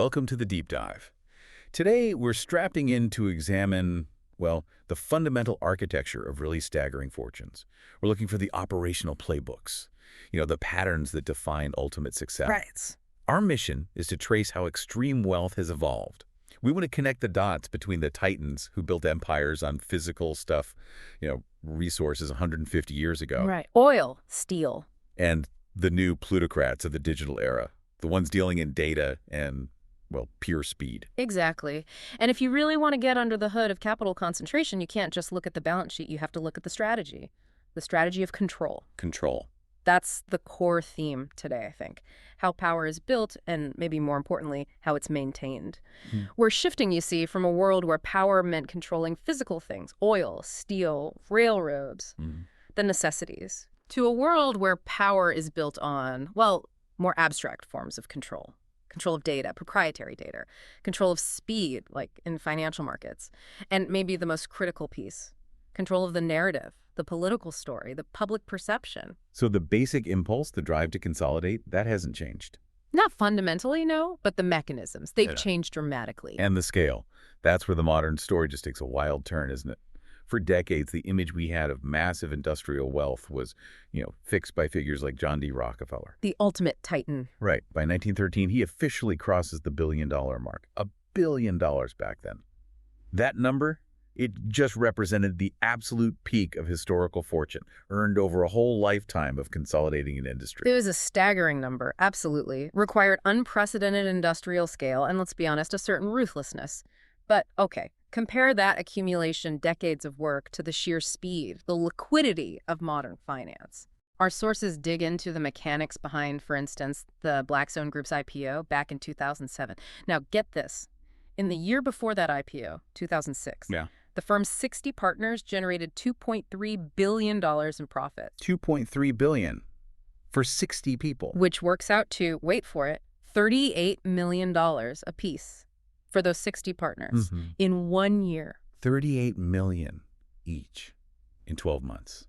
Welcome to the Deep Dive. Today, we're strapping in to examine, well, the fundamental architecture of really staggering fortunes. We're looking for the operational playbooks, the patterns that define ultimate success. Right. Our mission is to trace how extreme wealth has evolved. We want to connect the dots between the titans who built empires on physical stuff, resources 150 years ago. Right. Oil, steel. And the new plutocrats of the digital era, the ones dealing in data and, well, pure speed. Exactly. And if you really want to get under the hood of capital concentration, you can't just look at the balance sheet. You have to look at the strategy of control. Control. That's the core theme today, I think. How power is built and, maybe more importantly, how it's maintained. We're shifting, you see, from a world where power meant controlling physical things, oil, steel, railroads, the necessities, to a world where power is built on, well, more abstract forms of control. Control of data, proprietary data, control of speed, like in financial markets, and maybe the most critical piece, control of the narrative, the political story, the public perception. So the basic impulse, the drive to consolidate, that hasn't changed. Not fundamentally, no, but the mechanisms, they've changed dramatically. And the scale. That's where the modern story just takes a wild turn, isn't it? For decades, the image we had of massive industrial wealth was, fixed by figures like John D. Rockefeller. The ultimate titan. Right. By 1913, he officially crosses the billion-dollar mark. $1 billion back then. That number, it just represented the absolute peak of historical fortune, earned over a whole lifetime of consolidating an industry. It was a staggering number, absolutely. Required unprecedented industrial scale and, let's be honest, a certain ruthlessness. But, okay. Compare that accumulation, decades of work, to the sheer speed, the liquidity of modern finance. Our sources dig into the mechanics behind, for instance, the Blackstone Group's IPO back in 2007. Now, get this. In the year before that IPO, 2006, the firm's 60 partners generated $2.3 billion in profit. $2.3 billion for 60 people. Which works out to, wait for it, $38 million apiece. For those 60 partners in 1 year. $38 million each in 12 months.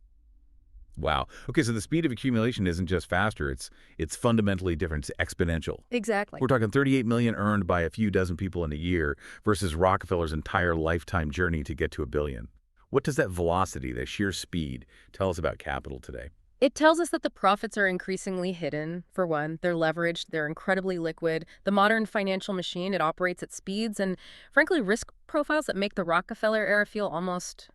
Wow. Okay, so the speed of accumulation isn't just faster, it's fundamentally different. It's exponential. Exactly. We're talking $38 million earned by a few dozen people in a year versus Rockefeller's entire lifetime journey to get to $1 billion. What does that velocity, that sheer speed, tell us about capital today? It tells us that the profits are increasingly hidden, for one. They're leveraged, they're incredibly liquid. The modern financial machine, it operates at speeds and, frankly, risk profiles that make the Rockefeller era feel almost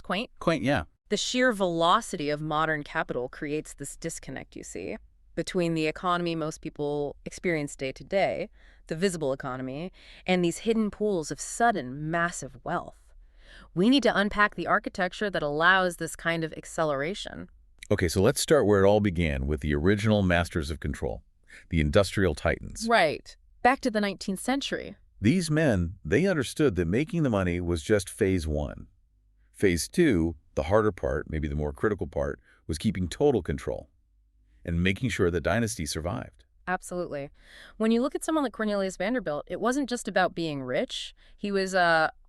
quaint. Quaint, yeah. The sheer velocity of modern capital creates this disconnect, you see, between the economy most people experience day to day, the visible economy, and these hidden pools of sudden, massive wealth. We need to unpack the architecture that allows this kind of acceleration. Okay, so let's start where it all began, with the original masters of control, the industrial titans. Right. Back to the 19th century. These men, they understood that making the money was just phase one. Phase two, the harder part, maybe the more critical part, was keeping total control and making sure the dynasty survived. Absolutely. When you look at someone like Cornelius Vanderbilt, it wasn't just about being rich. He was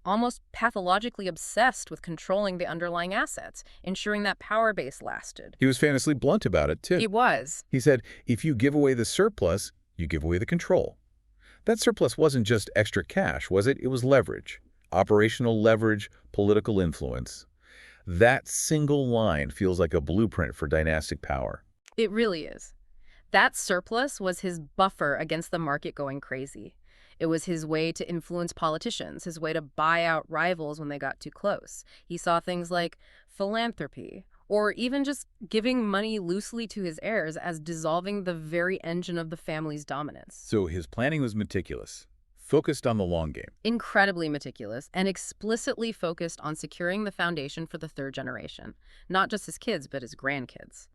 almost pathologically obsessed with controlling the underlying assets, ensuring that power base lasted. He was famously blunt about it, too. He was. He said, if you give away the surplus, you give away the control. That surplus wasn't just extra cash, was it? It was leverage. Operational leverage, political influence. That single line feels like a blueprint for dynastic power. It really is. That surplus was his buffer against the market going crazy. It was his way to influence politicians, his way to buy out rivals when they got too close. He saw things like philanthropy, or even just giving money loosely to his heirs as dissolving the very engine of the family's dominance. So his planning was meticulous, focused on the long game. Incredibly meticulous, and explicitly focused on securing the foundation for the third generation. Not just his kids, but his grandkids.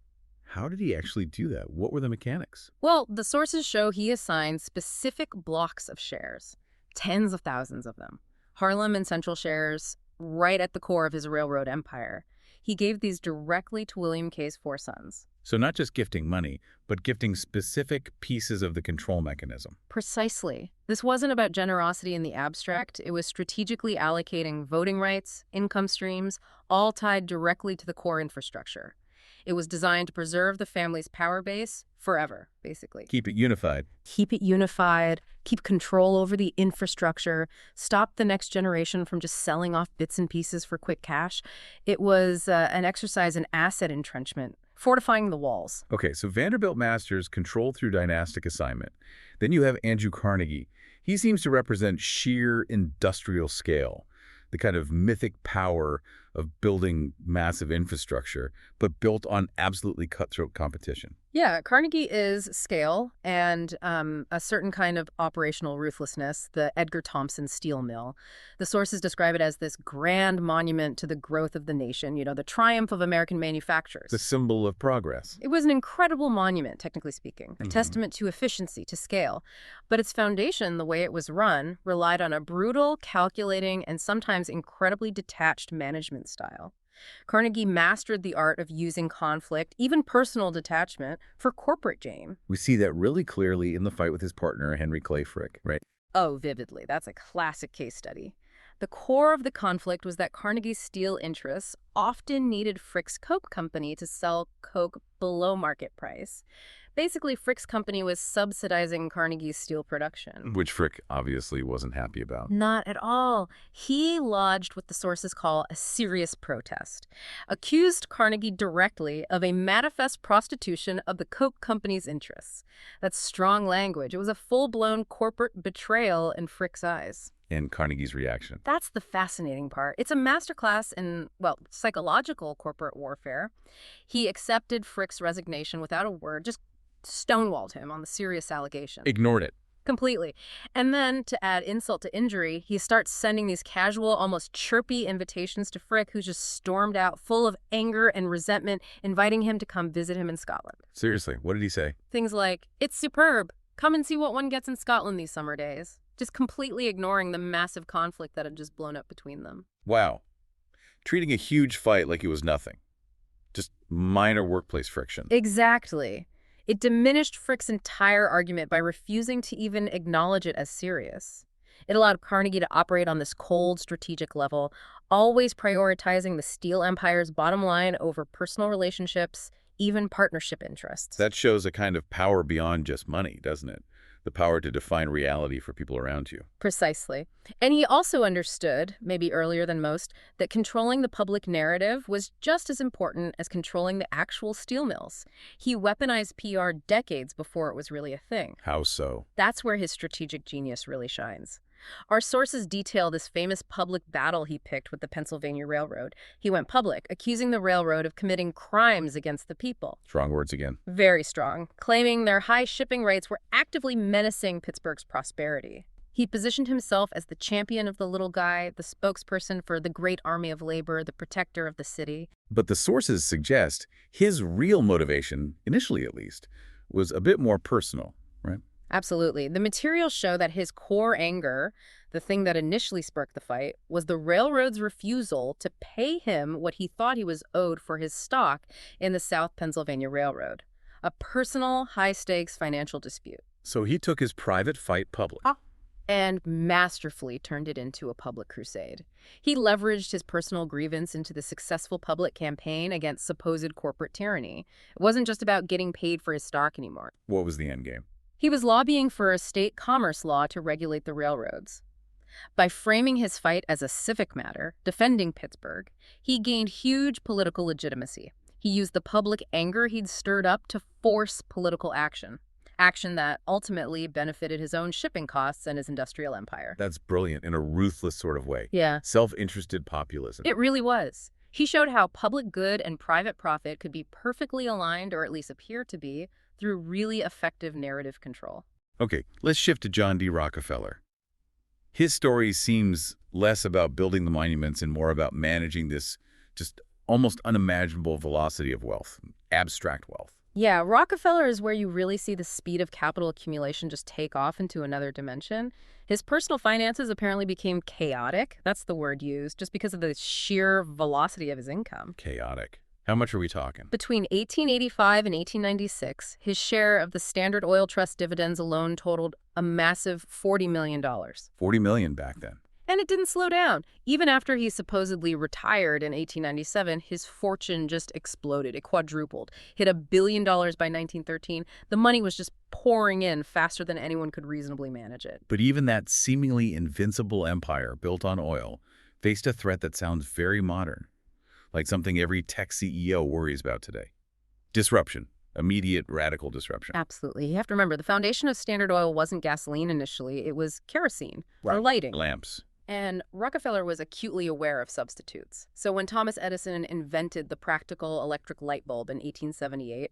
How did he actually do that? What were the mechanics? Well, the sources show he assigned specific blocks of shares, tens of thousands of them. Harlem and Central shares, right at the core of his railroad empire. He gave these directly to William K's four sons. So not just gifting money, but gifting specific pieces of the control mechanism. Precisely. This wasn't about generosity in the abstract. It was strategically allocating voting rights, income streams, all tied directly to the core infrastructure. It was designed to preserve the family's power base forever, basically. Keep it unified. Keep it unified, keep control over the infrastructure, stop the next generation from just selling off bits and pieces for quick cash. It was an exercise in asset entrenchment, fortifying the walls. Okay, so Vanderbilt masters control through dynastic assignment. Then you have Andrew Carnegie. He seems to represent sheer industrial scale, the kind of mythic power of building massive infrastructure, but built on absolutely cutthroat competition. Yeah, Carnegie is scale and a certain kind of operational ruthlessness, the Edgar Thomson steel mill. The sources describe it as this grand monument to the growth of the nation, the triumph of American manufacturers. The symbol of progress. It was an incredible monument, technically speaking, a testament to efficiency, to scale. But its foundation, the way it was run, relied on a brutal, calculating, and sometimes incredibly detached management style. Carnegie mastered the art of using conflict, even personal detachment, for corporate gain. We see that really clearly in the fight with his partner, Henry Clay Frick, right? Oh, vividly. That's a classic case study. The core of the conflict was that Carnegie's steel interests often needed Frick's Coke company to sell Coke below market price. Basically, Frick's company was subsidizing Carnegie's steel production. Which Frick obviously wasn't happy about. Not at all. He lodged what the sources call a serious protest, accused Carnegie directly of a manifest prostitution of the Coke company's interests. That's strong language. It was a full-blown corporate betrayal in Frick's eyes. And Carnegie's reaction. That's the fascinating part. It's a masterclass in, psychological corporate warfare. He accepted Frick's resignation without a word, just stonewalled him on the serious allegation. Ignored it. Completely. And then, to add insult to injury, he starts sending these casual, almost chirpy invitations to Frick, who's just stormed out, full of anger and resentment, inviting him to come visit him in Scotland. Seriously, what did he say? Things like, "It's superb. Come and see what one gets in Scotland these summer days." Just completely ignoring the massive conflict that had just blown up between them. Wow. Treating a huge fight like it was nothing. Just minor workplace friction. Exactly. It diminished Frick's entire argument by refusing to even acknowledge it as serious. It allowed Carnegie to operate on this cold, strategic level, always prioritizing the steel empire's bottom line over personal relationships, even partnership interests. That shows a kind of power beyond just money, doesn't it? The power to define reality for people around you. Precisely. And he also understood, maybe earlier than most, that controlling the public narrative was just as important as controlling the actual steel mills. He weaponized PR decades before it was really a thing. How so? That's where his strategic genius really shines. Our sources detail this famous public battle he picked with the Pennsylvania Railroad. He went public, accusing the railroad of committing crimes against the people. Strong words again. Very strong, claiming their high shipping rates were actively menacing Pittsburgh's prosperity. He positioned himself as the champion of the little guy, the spokesperson for the great army of labor, the protector of the city. But the sources suggest his real motivation, initially at least, was a bit more personal, right? Absolutely. The materials show that his core anger, the thing that initially sparked the fight, was the railroad's refusal to pay him what he thought he was owed for his stock in the South Pennsylvania Railroad. A personal, high-stakes financial dispute. So he took his private fight public. And masterfully turned it into a public crusade. He leveraged his personal grievance into the successful public campaign against supposed corporate tyranny. It wasn't just about getting paid for his stock anymore. What was the end game? He was lobbying for a state commerce law to regulate the railroads. By framing his fight as a civic matter, defending Pittsburgh, he gained huge political legitimacy. He used the public anger he'd stirred up to force political action. Action that ultimately benefited his own shipping costs and his industrial empire. That's brilliant in a ruthless sort of way. Yeah. Self-interested populism. It really was. He showed how public good and private profit could be perfectly aligned, or at least appear to be, through really effective narrative control. Okay, let's shift to John D. Rockefeller. His story seems less about building the monuments and more about managing this just almost unimaginable velocity of wealth, abstract wealth. Yeah, Rockefeller is where you really see the speed of capital accumulation just take off into another dimension. His personal finances apparently became chaotic. That's the word used, just because of the sheer velocity of his income. Chaotic. How much are we talking? Between 1885 and 1896, his share of the Standard Oil Trust dividends alone totaled a massive $40 million. $40 million back then. And it didn't slow down. Even after he supposedly retired in 1897, his fortune just exploded. It quadrupled. Hit $1 billion by 1913. The money was just pouring in faster than anyone could reasonably manage it. But even that seemingly invincible empire built on oil faced a threat that sounds very modern, like something every tech CEO worries about today. Disruption. Immediate, radical disruption. Absolutely. You have to remember, the foundation of Standard Oil wasn't gasoline initially. It was kerosene or lighting. Lamps. And Rockefeller was acutely aware of substitutes. So when Thomas Edison invented the practical electric light bulb in 1878,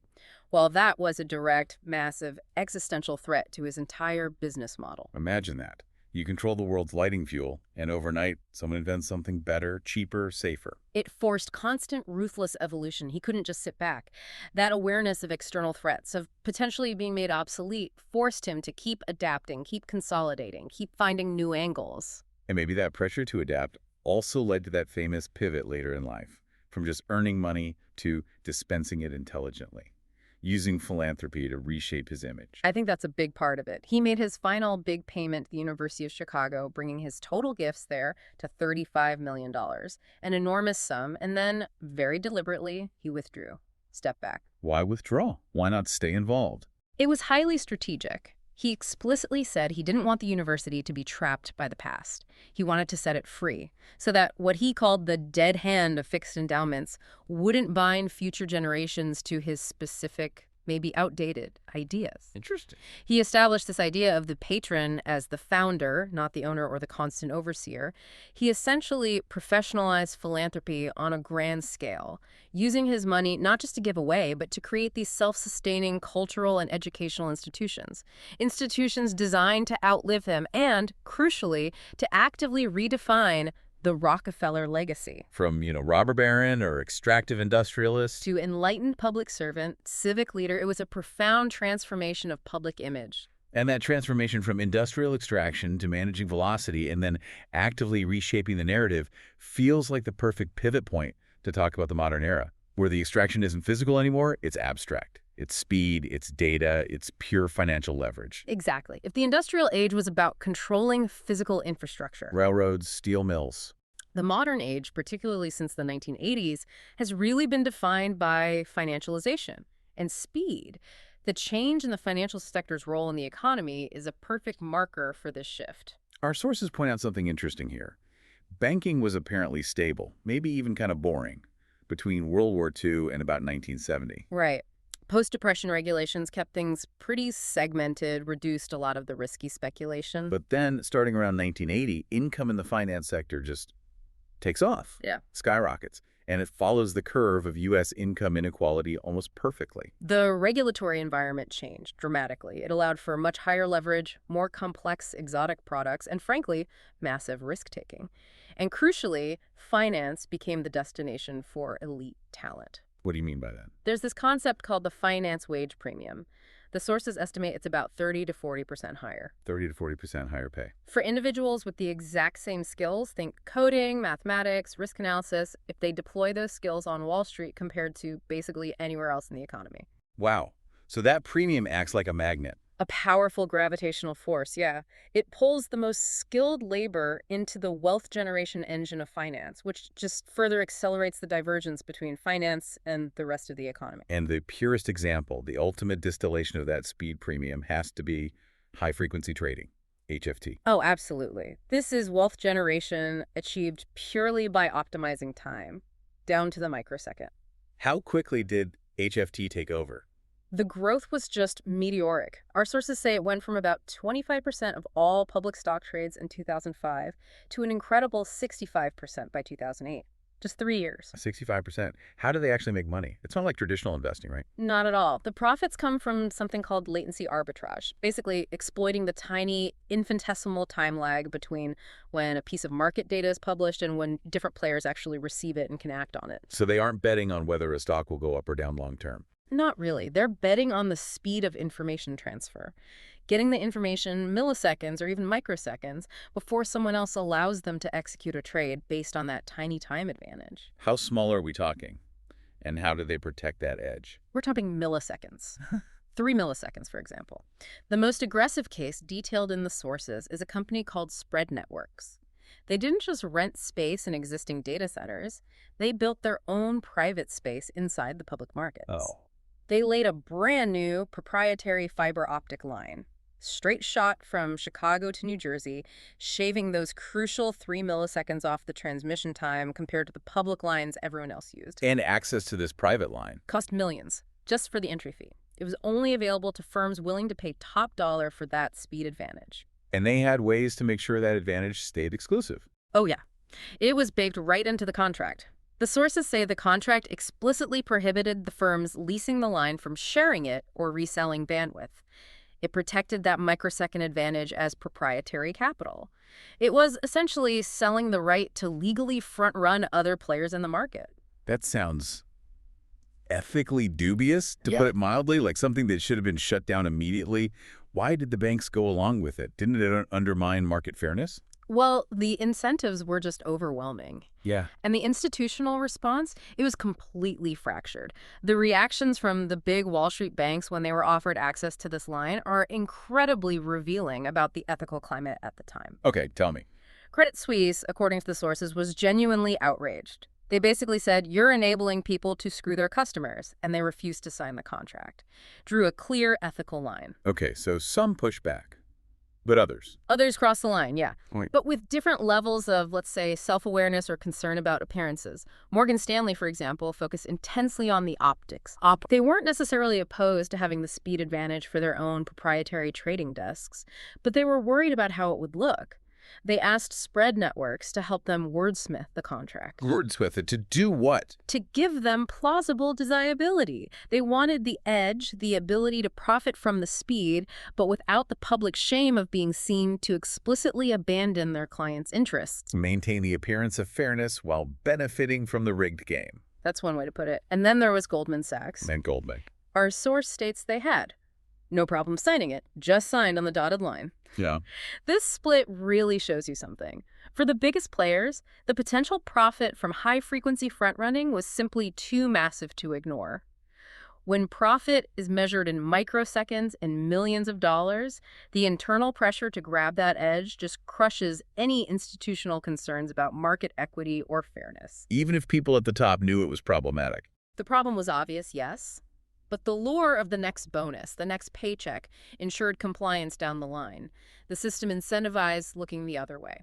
well, that was a direct, massive, existential threat to his entire business model. Imagine that. You control the world's lighting fuel, and overnight, someone invents something better, cheaper, safer. It forced constant, ruthless evolution. He couldn't just sit back. That awareness of external threats, of potentially being made obsolete, forced him to keep adapting, keep consolidating, keep finding new angles. And maybe that pressure to adapt also led to that famous pivot later in life, from just earning money to dispensing it intelligently, using philanthropy to reshape his image. I think that's a big part of it. He made his final big payment to the University of Chicago, bringing his total gifts there to $35 million, an enormous sum, and then, very deliberately, he withdrew. Step back. Why withdraw? Why not stay involved? It was highly strategic. He explicitly said he didn't want the university to be trapped by the past. He wanted to set it free, so that what he called the dead hand of fixed endowments wouldn't bind future generations to his specific, maybe outdated ideas. Interesting. He established this idea of the patron as the founder, not the owner or the constant overseer. He essentially professionalized philanthropy on a grand scale, using his money not just to give away, but to create these self-sustaining cultural and educational institutions. Institutions designed to outlive him and, crucially, to actively redefine the Rockefeller legacy. From, robber baron or extractive industrialist To enlightened public servant, civic leader, it was a profound transformation of public image. And that transformation from industrial extraction to managing velocity and then actively reshaping the narrative feels like the perfect pivot point to talk about the modern era, where the extraction isn't physical anymore, it's abstract. It's speed, it's data, it's pure financial leverage. Exactly. If the industrial age was about controlling physical infrastructure, Railroads, steel mills. the modern age, particularly since the 1980s, has really been defined by financialization and speed. The change in the financial sector's role in the economy is a perfect marker for this shift. Our sources point out something interesting here. Banking was apparently stable, maybe even kind of boring, between World War II and about 1970. Right. Post-Depression regulations kept things pretty segmented, reduced a lot of the risky speculation. But then, starting around 1980, income in the finance sector just takes off. Yeah. Skyrockets. And it follows the curve of U.S. income inequality almost perfectly. The regulatory environment changed dramatically. It allowed for much higher leverage, more complex exotic products, and frankly, massive risk-taking. And crucially, finance became the destination for elite talent. What do you mean by that? There's this concept called the finance wage premium. The sources estimate it's about 30 to 40% higher. 30 to 40% higher pay. For individuals with the exact same skills, think coding, mathematics, risk analysis, if they deploy those skills on Wall Street compared to basically anywhere else in the economy. Wow. So that premium acts like a magnet. A powerful gravitational force, yeah. It pulls the most skilled labor into the wealth generation engine of finance, which just further accelerates the divergence between finance and the rest of the economy. And the purest example, the ultimate distillation of that speed premium has to be high-frequency trading, HFT. Oh, absolutely. This is wealth generation achieved purely by optimizing time, down to the microsecond. How quickly did HFT take over? The growth was just meteoric. Our sources say it went from about 25% of all public stock trades in 2005 to an incredible 65% by 2008. Just 3 years. 65%. How do they actually make money? It's not like traditional investing, right? Not at all. The profits come from something called latency arbitrage, basically exploiting the tiny infinitesimal time lag between when a piece of market data is published and when different players actually receive it and can act on it. So they aren't betting on whether a stock will go up or down long term. Not really. They're betting on the speed of information transfer, getting the information milliseconds or even microseconds before someone else allows them to execute a trade based on that tiny time advantage. How small are we talking? And how do they protect that edge? We're talking milliseconds. 3 milliseconds, for example. The most aggressive case detailed in the sources is a company called Spread Networks. They didn't just rent space in existing data centers. They built their own private space inside the public markets. Oh. They laid a brand new proprietary fiber optic line, straight shot from Chicago to New Jersey, shaving those crucial 3 milliseconds off the transmission time compared to the public lines everyone else used. And access to this private line. Cost millions, just for the entry fee. It was only available to firms willing to pay top dollar for that speed advantage. And they had ways to make sure that advantage stayed exclusive. Oh yeah, it was baked right into the contract. The sources say the contract explicitly prohibited the firms leasing the line from sharing it or reselling bandwidth. It protected that microsecond advantage as proprietary capital. It was essentially selling the right to legally front-run other players in the market. That sounds ethically dubious, to put it mildly, like something that should have been shut down immediately. Why did the banks go along with it? Didn't it undermine market fairness? Well, the incentives were just overwhelming. Yeah. And the institutional response, it was completely fractured. The reactions from the big Wall Street banks when they were offered access to this line are incredibly revealing about the ethical climate at the time. Okay, tell me. Credit Suisse, according to the sources, was genuinely outraged. They basically said, you're enabling people to screw their customers, and they refused to sign the contract. Drew a clear ethical line. Okay, so some pushback, but others. Others crossed the line, yeah. Wait. But with different levels of, let's say, self-awareness or concern about appearances. Morgan Stanley, for example, focused intensely on the optics. They weren't necessarily opposed to having the speed advantage for their own proprietary trading desks, but they were worried about how it would look. They asked spread networks to help them wordsmith the contract. Wordsmith it to do what? To give them plausible desirability. They wanted the edge, the ability to profit from the speed, but without the public shame of being seen to explicitly abandon their clients' interests. Maintain the appearance of fairness while benefiting from the rigged game. That's one way to put it. And then there was Goldman Sachs. And Goldman. Our source states they had no problem signing it, just signed on the dotted line. Yeah. This split really shows you something. For the biggest players, the potential profit from high-frequency front-running was simply too massive to ignore. When profit is measured in microseconds and millions of dollars, the internal pressure to grab that edge just crushes any institutional concerns about market equity or fairness. Even if people at the top knew it was problematic. The problem was obvious, yes. But the lure of the next bonus, the next paycheck, ensured compliance down the line. The system incentivized looking the other way.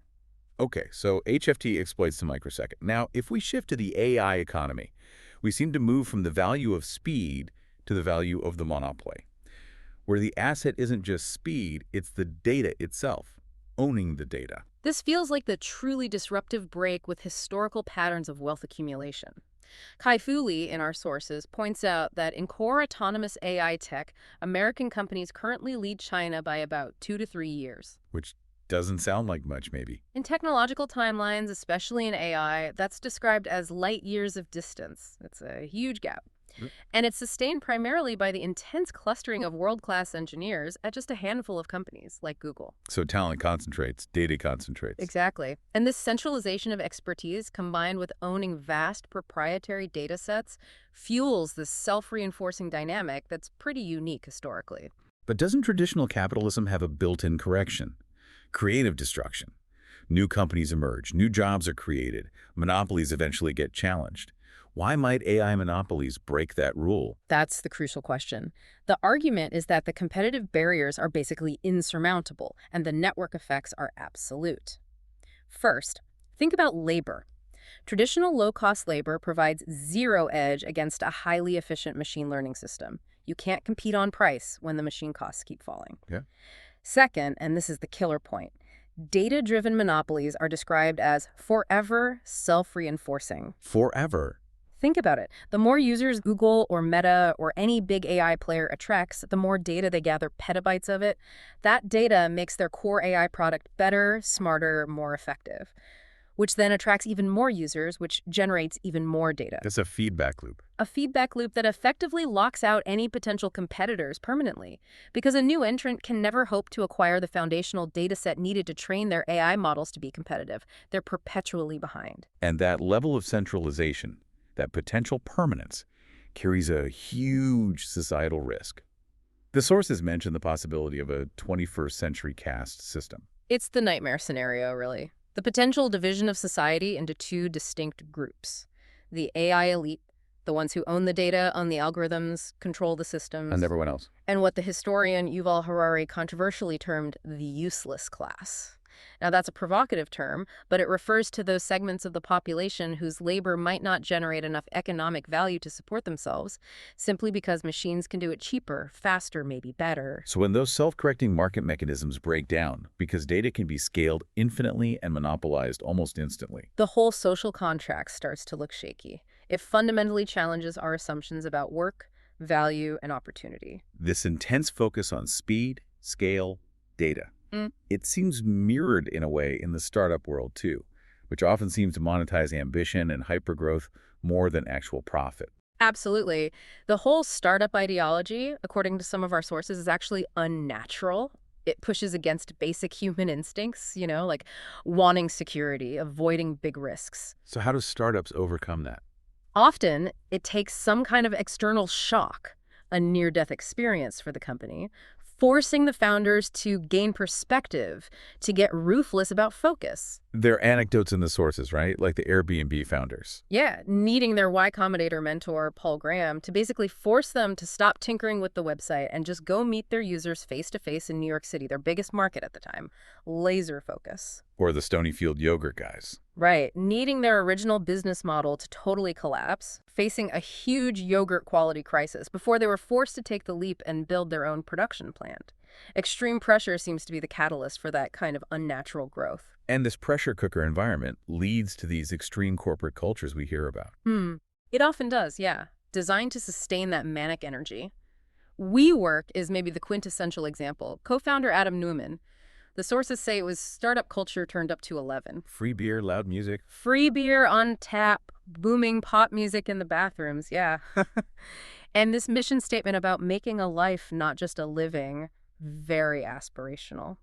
Okay, so HFT exploits the microsecond. Now, if we shift to the AI economy, we seem to move from the value of speed to the value of the monopoly, where the asset isn't just speed, it's the data itself, owning the data. This feels like the truly disruptive break with historical patterns of wealth accumulation. Kai-Fu Lee, in our sources, points out that in core autonomous AI tech, American companies currently lead China by about 2 to 3 years. Which doesn't sound like much, maybe. In technological timelines, especially in AI, that's described as light years of distance. It's a huge gap. And it's sustained primarily by the intense clustering of world-class engineers at just a handful of companies, like Google. So talent concentrates, data concentrates. Exactly. And this centralization of expertise, combined with owning vast proprietary data sets, fuels this self-reinforcing dynamic that's pretty unique historically. But doesn't traditional capitalism have a built-in correction? Creative destruction. New companies emerge, new jobs are created, monopolies eventually get challenged. Why might AI monopolies break that rule? That's the crucial question. The argument is that the competitive barriers are basically insurmountable, and the network effects are absolute. First, think about labor. Traditional low-cost labor provides zero edge against a highly efficient machine learning system. You can't compete on price when the machine costs keep falling. Yeah. Second, and this is the killer point, data-driven monopolies are described as forever self-reinforcing. Forever. Think about it. The more users Google or Meta or any big AI player attracts, the more data they gather, petabytes of it. That data makes their core AI product better, smarter, more effective, which then attracts even more users, which generates even more data. That's a feedback loop. A feedback loop that effectively locks out any potential competitors permanently, because a new entrant can never hope to acquire the foundational data set needed to train their AI models to be competitive. They're perpetually behind. And that level of centralization, that potential permanence, carries a huge societal risk. The sources mention the possibility of a 21st century caste system. It's the nightmare scenario, really. The potential division of society into two distinct groups. The AI elite, the ones who own the data on the algorithms, control the systems. And everyone else. And what the historian Yuval Harari controversially termed the useless class. Now, that's a provocative term, but it refers to those segments of the population whose labor might not generate enough economic value to support themselves, simply because machines can do it cheaper, faster, maybe better. So when those self-correcting market mechanisms break down, because data can be scaled infinitely and monopolized almost instantly, The whole social contract starts to look shaky. It fundamentally challenges our assumptions about work, value, and opportunity. this intense focus on speed, scale, data, Mm. it seems mirrored in a way in the startup world too, which often seems to monetize ambition and hypergrowth more than actual profit. Absolutely. The whole startup ideology, according to some of our sources, is actually unnatural. It pushes against basic human instincts, like wanting security, avoiding big risks. So how do startups overcome that? Often, it takes some kind of external shock, a near-death experience for the company, forcing the founders to gain perspective, to get ruthless about focus. There are anecdotes in the sources, right? Like the Airbnb founders. Yeah, needing their Y Combinator mentor, Paul Graham, to basically force them to stop tinkering with the website and just go meet their users face-to-face in New York City, their biggest market at the time. Laser focus. Or the Stonyfield yogurt guys. Right, needing their original business model to totally collapse, facing a huge yogurt quality crisis before they were forced to take the leap and build their own production plant. Extreme pressure seems to be the catalyst for that kind of unnatural growth. And this pressure cooker environment leads to these extreme corporate cultures we hear about. It often does, yeah. Designed to sustain that manic energy. WeWork is maybe the quintessential example. Co-founder Adam Neumann. The sources say it was startup culture turned up to 11. Free beer, loud music. Free beer on tap, booming pop music in the bathrooms, yeah. And this mission statement about making a life, not just a living, very aspirational.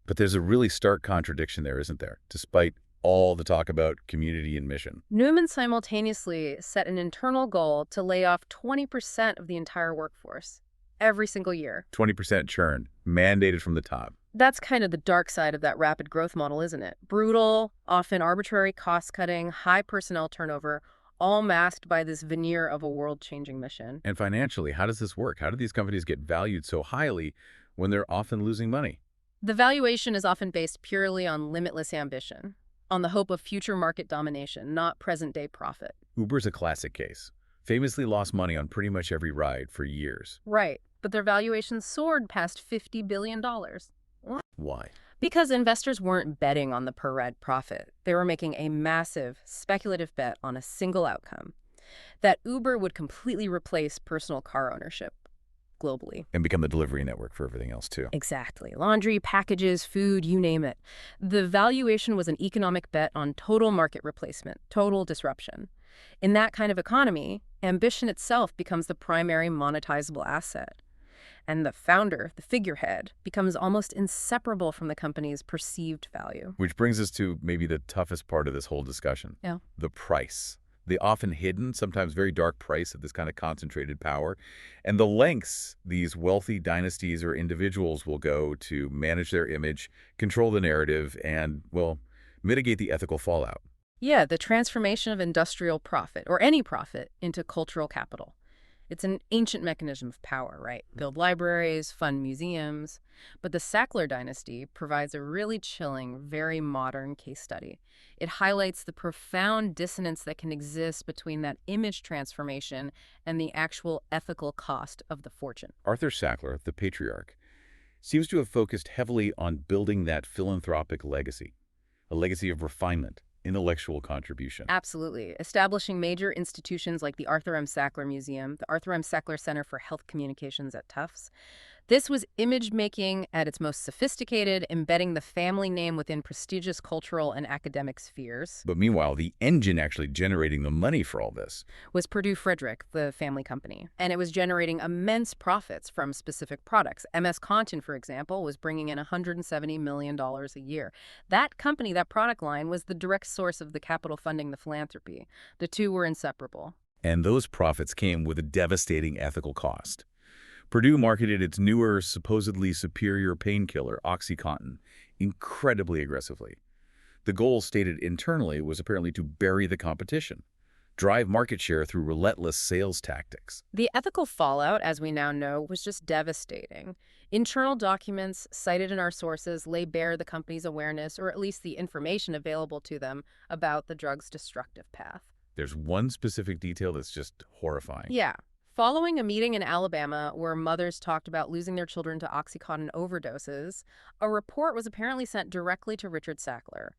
But there's a really stark contradiction there, isn't there? Despite all the talk about community and mission. Neumann simultaneously set an internal goal to lay off 20% of the entire workforce every single year. 20% churn, mandated from the top. That's kind of the dark side of that rapid growth model, isn't it? Brutal, often arbitrary cost-cutting, high personnel turnover, all masked by this veneer of a world-changing mission. And financially, how does this work? How do these companies get valued so highly when they're often losing money? The valuation is often based purely on limitless ambition, on the hope of future market domination, not present-day profit. Uber's a classic case. Famously lost money on pretty much every ride for years. Right, but their valuation soared past $50 billion. Why? Because investors weren't betting on the per-ride profit. They were making a massive, speculative bet on a single outcome, that Uber would completely replace personal car ownership globally. And become the delivery network for everything else, too. Exactly. Laundry, packages, food, you name it. The valuation was an economic bet on total market replacement, total disruption. In that kind of economy, ambition itself becomes the primary monetizable asset. And the founder, the figurehead, becomes almost inseparable from the company's perceived value. Which brings us to maybe the toughest part of this whole discussion. Yeah. The price. The often hidden, sometimes very dark price of this kind of concentrated power, and the lengths these wealthy dynasties or individuals will go to manage their image, control the narrative, and, well, mitigate the ethical fallout. Yeah, the transformation of industrial profit, or any profit, into cultural capital. It's an ancient mechanism of power, right? Build libraries, fund museums. But the Sackler dynasty provides a really chilling, very modern case study. It highlights the profound dissonance that can exist between that image transformation and the actual ethical cost of the fortune. Arthur Sackler, the patriarch, seems to have focused heavily on building that philanthropic legacy, a legacy of refinement, intellectual contribution. Absolutely. Establishing major institutions like the Arthur M. Sackler Museum, the Arthur M. Sackler Center for Health Communications at Tufts. This was image-making at its most sophisticated, embedding the family name within prestigious cultural and academic spheres. But meanwhile, the engine actually generating the money for all this was Purdue Frederick, the family company. And it was generating immense profits from specific products. MS Content, for example, was bringing in $170 million a year. That company, that product line, was the direct source of the capital funding the philanthropy. The two were inseparable. And those profits came with a devastating ethical cost. Purdue marketed its newer, supposedly superior painkiller, OxyContin, incredibly aggressively. The goal stated internally was apparently to bury the competition, drive market share through relentless sales tactics. The ethical fallout, as we now know, was just devastating. Internal documents cited in our sources lay bare the company's awareness, or at least the information available to them, about the drug's destructive path. There's one specific detail that's just horrifying. Yeah. Following a meeting in Alabama where mothers talked about losing their children to OxyContin overdoses, a report was apparently sent directly to Richard Sackler.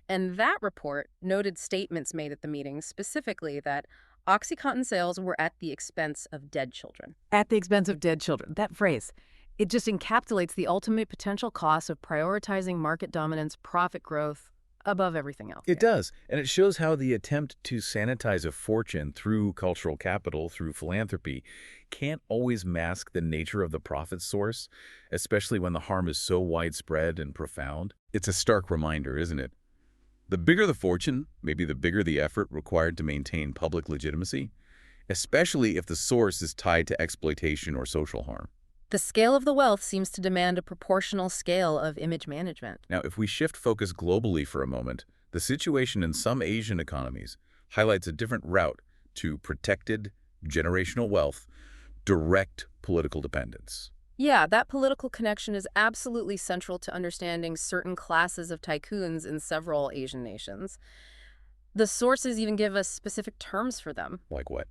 And that report noted statements made at the meeting, specifically that OxyContin sales were at the expense of dead children. At the expense of dead children. That phrase, it just encapsulates the ultimate potential cost of prioritizing market dominance, profit growth, above everything else. It does, and it shows how the attempt to sanitize a fortune through cultural capital, through philanthropy, can't always mask the nature of the profit source, especially when the harm is so widespread and profound. It's a stark reminder, isn't it? The bigger the fortune, maybe the bigger the effort required to maintain public legitimacy, especially if the source is tied to exploitation or social harm. The scale of the wealth seems to demand a proportional scale of image management. Now, if we shift focus globally for a moment, the situation in some Asian economies highlights a different route to protected generational wealth, direct political dependence. Yeah, that political connection is absolutely central to understanding certain classes of tycoons in several Asian nations. The sources even give us specific terms for them. Like what?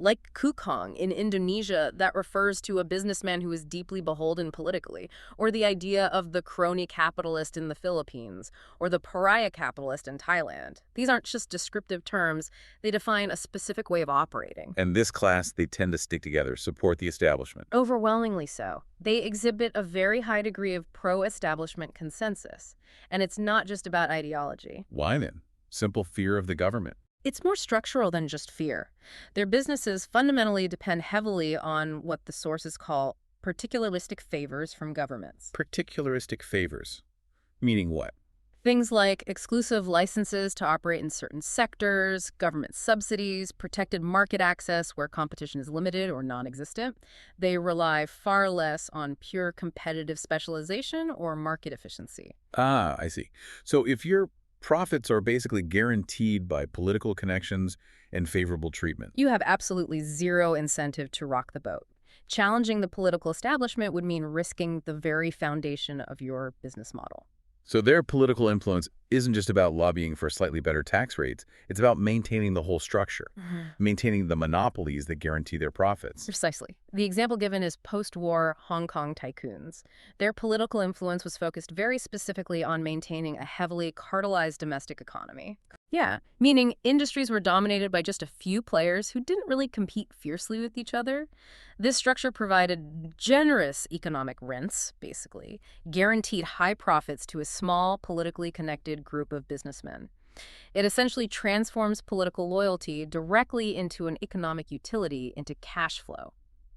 Like Kukong in Indonesia, that refers to a businessman who is deeply beholden politically, or the idea of the crony capitalist in the Philippines, or the pariah capitalist in Thailand. These aren't just descriptive terms, they define a specific way of operating. And this class, they tend to stick together, support the establishment. Overwhelmingly so. They exhibit a very high degree of pro-establishment consensus. And it's not just about ideology. Why then? Simple fear of the government. It's more structural than just fear. Their businesses fundamentally depend heavily on what the sources call particularistic favors from governments. Particularistic favors. Meaning what? Things like exclusive licenses to operate in certain sectors, government subsidies, protected market access where competition is limited or non-existent. They rely far less on pure competitive specialization or market efficiency. Ah, I see. So if your profits are basically guaranteed by political connections and favorable treatment, you have absolutely zero incentive to rock the boat. Challenging the political establishment would mean risking the very foundation of your business model. So their political influence isn't just about lobbying for slightly better tax rates. It's about maintaining the whole structure, maintaining the monopolies that guarantee their profits. Precisely. The example given is post-war Hong Kong tycoons. Their political influence was focused very specifically on maintaining a heavily cartelized domestic economy. Yeah, meaning industries were dominated by just a few players who didn't really compete fiercely with each other. This structure provided generous economic rents, basically, guaranteed high profits to a small, politically connected group of businessmen. It essentially transforms political loyalty directly into an economic utility, into cash flow.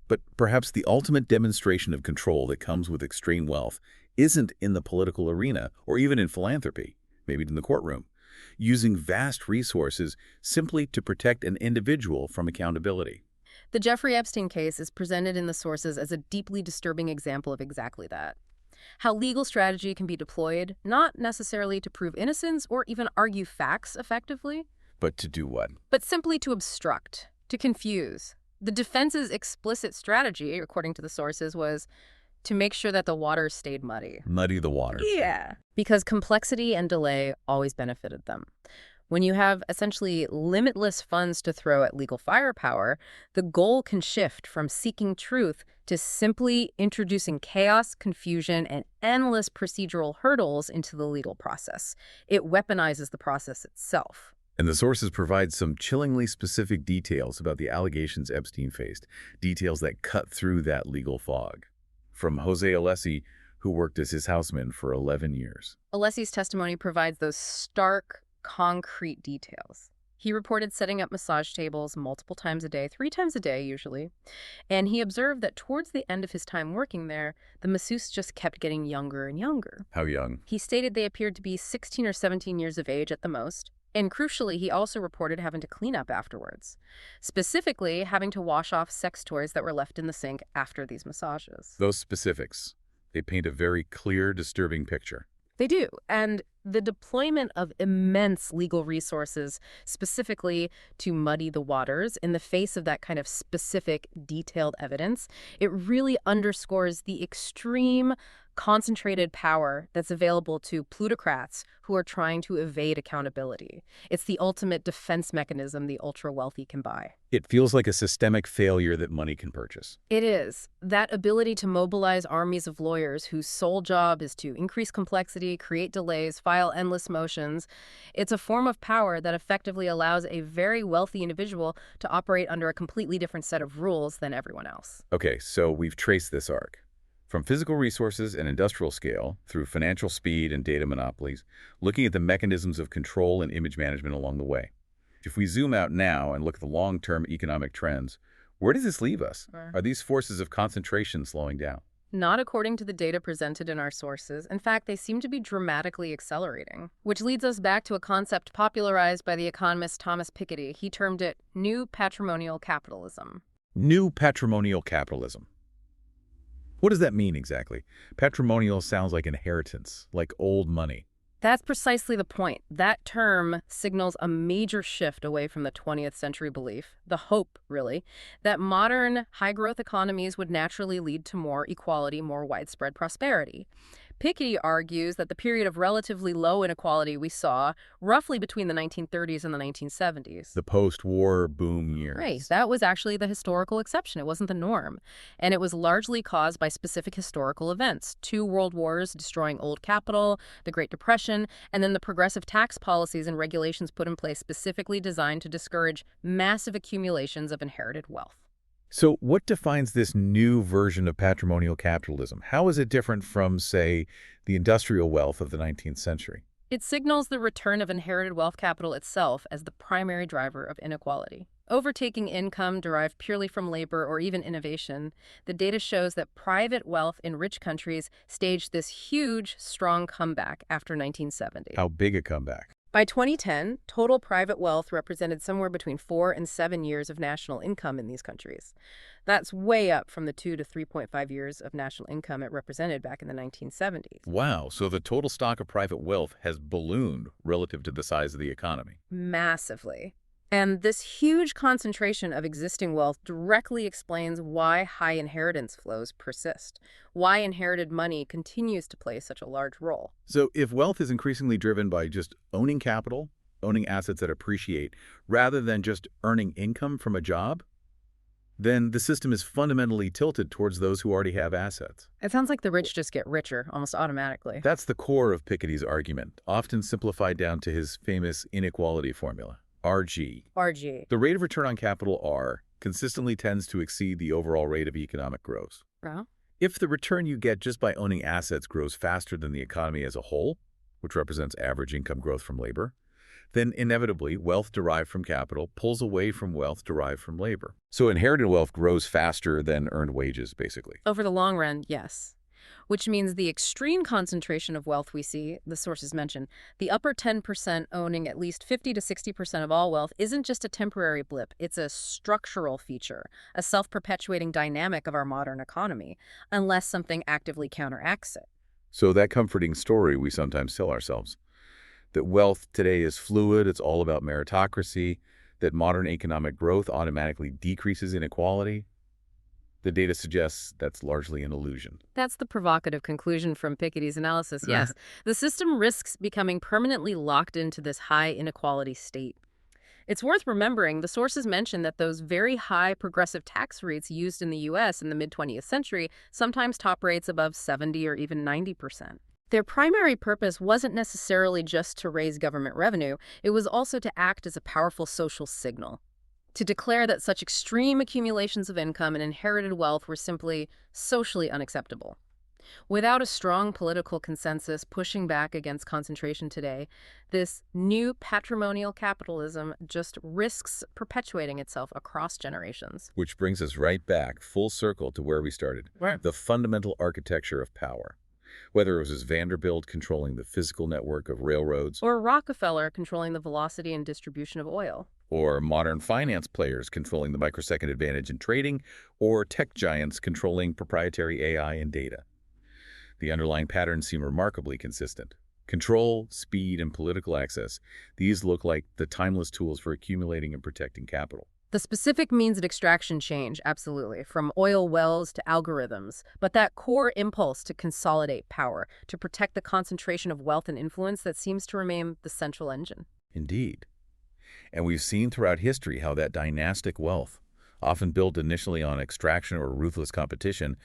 But perhaps the ultimate demonstration of control that comes with extreme wealth isn't in the political arena or even in philanthropy, maybe in the courtroom, using vast resources simply to protect an individual from accountability. The Jeffrey Epstein case is presented in the sources as a deeply disturbing example of exactly that. How legal strategy can be deployed, not necessarily to prove innocence or even argue facts effectively, But to do what? but simply to obstruct, to confuse. The defense's explicit strategy, according to the sources, was to make sure that the waters stayed muddy. Muddy the waters. Yeah. Because complexity and delay always benefited them. When you have essentially limitless funds to throw at legal firepower, the goal can shift from seeking truth to simply introducing chaos, confusion, and endless procedural hurdles into the legal process. It weaponizes the process itself. And the sources provide some chillingly specific details about the allegations Epstein faced, details that cut through that legal fog. From Jose Alessi, who worked as his houseman for 11 years. Alessi's testimony provides those stark, concrete details. He reported setting up massage tables multiple times a day, 3 times a day usually, and he observed that towards the end of his time working there, the masseuses just kept getting younger and younger. How young? He stated they appeared to be 16 or 17 years of age at the most, and crucially, he also reported having to clean up afterwards, specifically having to wash off sex toys that were left in the sink after these massages. Those specifics, they paint a very clear, disturbing picture. They do. And the deployment of immense legal resources specifically to muddy the waters in the face of that kind of specific, detailed evidence, it really underscores the extreme concentrated power that's available to plutocrats who are trying to evade accountability. It's the ultimate defense mechanism the ultra-wealthy can buy. It feels like a systemic failure that money can purchase. It is. That ability to mobilize armies of lawyers whose sole job is to increase complexity, create delays, file endless motions. It's a form of power that effectively allows a very wealthy individual to operate under a completely different set of rules than everyone else. Okay, so we've traced this arc. From physical resources and industrial scale, through financial speed and data monopolies, looking at the mechanisms of control and image management along the way. If we zoom out now and look at the long-term economic trends, where does this leave us? Are these forces of concentration slowing down? Not according to the data presented in our sources. In fact, they seem to be dramatically accelerating. Which leads us back to a concept popularized by the economist Thomas Piketty. He termed it new patrimonial capitalism. New patrimonial capitalism. What does that mean exactly? Patrimonial sounds like inheritance, like old money. That's precisely the point. That term signals a major shift away from the 20th century belief, the hope, really, that modern high-growth economies would naturally lead to more equality, more widespread prosperity. Piketty argues that the period of relatively low inequality we saw roughly between the 1930s and the 1970s. The post-war boom years. Right. That was actually the historical exception. It wasn't the norm. And it was largely caused by specific historical events. 2 world wars destroying old capital, the Great Depression, and then the progressive tax policies and regulations put in place specifically designed to discourage massive accumulations of inherited wealth. So what defines this new version of patrimonial capitalism? How is it different from, say, the industrial wealth of the 19th century? It signals the return of inherited wealth capital itself as the primary driver of inequality. Overtaking income derived purely from labor or even innovation, the data shows that private wealth in rich countries staged this huge, strong comeback after 1970. How big a comeback? By 2010, total private wealth represented somewhere between 4 and 7 years of national income in these countries. That's way up from the 2 to 3.5 years of national income it represented back in the 1970s. Wow, so the total stock of private wealth has ballooned relative to the size of the economy. Massively. And this huge concentration of existing wealth directly explains why high inheritance flows persist, why inherited money continues to play such a large role. So if wealth is increasingly driven by just owning capital, owning assets that appreciate, rather than just earning income from a job, then the system is fundamentally tilted towards those who already have assets. It sounds like the rich just get richer almost automatically. That's the core of Piketty's argument, often simplified down to his famous inequality formula. RG. RG. The rate of return on capital, R, consistently tends to exceed the overall rate of economic growth. Well, If the return you get just by owning assets grows faster than the economy as a whole, which represents average income growth from labor, then inevitably wealth derived from capital pulls away from wealth derived from labor. So inherited wealth grows faster than earned wages, basically. over the long run, yes. Which means the extreme concentration of wealth we see, the sources mention, the upper 10% owning at least 50 to 60% of all wealth, isn't just a temporary blip. It's a structural feature, a self-perpetuating dynamic of our modern economy, unless something actively counteracts it. So that comforting story we sometimes tell ourselves, that wealth today is fluid, it's all about meritocracy, that modern economic growth automatically decreases inequality, the data suggests that's largely an illusion. That's the provocative conclusion from Piketty's analysis, yes. The system risks becoming permanently locked into this high inequality state. It's worth remembering the sources mention that those very high progressive tax rates used in the U.S. in the mid-20th century sometimes top rates above 70 or even 90%. Their primary purpose wasn't necessarily just to raise government revenue, it was also to act as a powerful social signal, to declare that such extreme accumulations of income and inherited wealth were simply socially unacceptable. Without a strong political consensus pushing back against concentration today, this new patrimonial capitalism just risks perpetuating itself across generations. Which brings us right back, full circle, to where we started. Right. The fundamental architecture of power. Whether it was Vanderbilt controlling the physical network of railroads, Or Rockefeller controlling the velocity and distribution of oil. or modern finance players controlling the microsecond advantage in trading, or tech giants controlling proprietary AI and data. The underlying patterns seem remarkably consistent. Control, speed, and political access. These look like the timeless tools for accumulating and protecting capital. The specific means of extraction change, absolutely, from oil wells to algorithms. But that core impulse to consolidate power, to protect the concentration of wealth and influence, that seems to remain the central engine. Indeed. And we've seen throughout history how that dynastic wealth, often built initially on extraction or ruthless competition,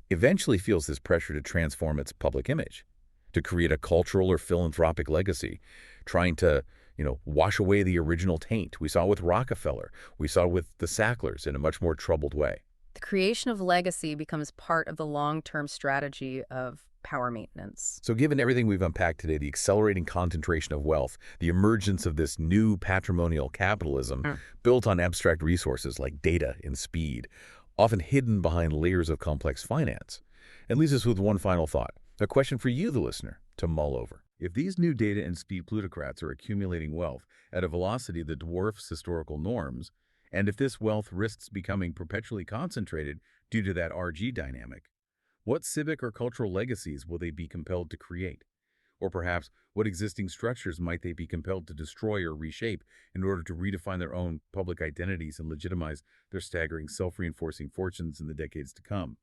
eventually feels this pressure to transform its public image, to create a cultural or philanthropic legacy, trying to, wash away the original taint. We saw it with Rockefeller. We saw it with the Sacklers in a much more troubled way. The creation of legacy becomes part of the long-term strategy of power maintenance. So given everything we've unpacked today, the accelerating concentration of wealth, the emergence of this new patrimonial capitalism built on abstract resources like data and speed, often hidden behind layers of complex finance, it leaves us with one final thought, a question for you, the listener, to mull over. If these new data and speed plutocrats are accumulating wealth at a velocity that dwarfs historical norms, and if this wealth risks becoming perpetually concentrated due to that RG dynamic, what civic or cultural legacies will they be compelled to create? Or perhaps, what existing structures might they be compelled to destroy or reshape in order to redefine their own public identities and legitimize their staggering self-reinforcing fortunes in the decades to come?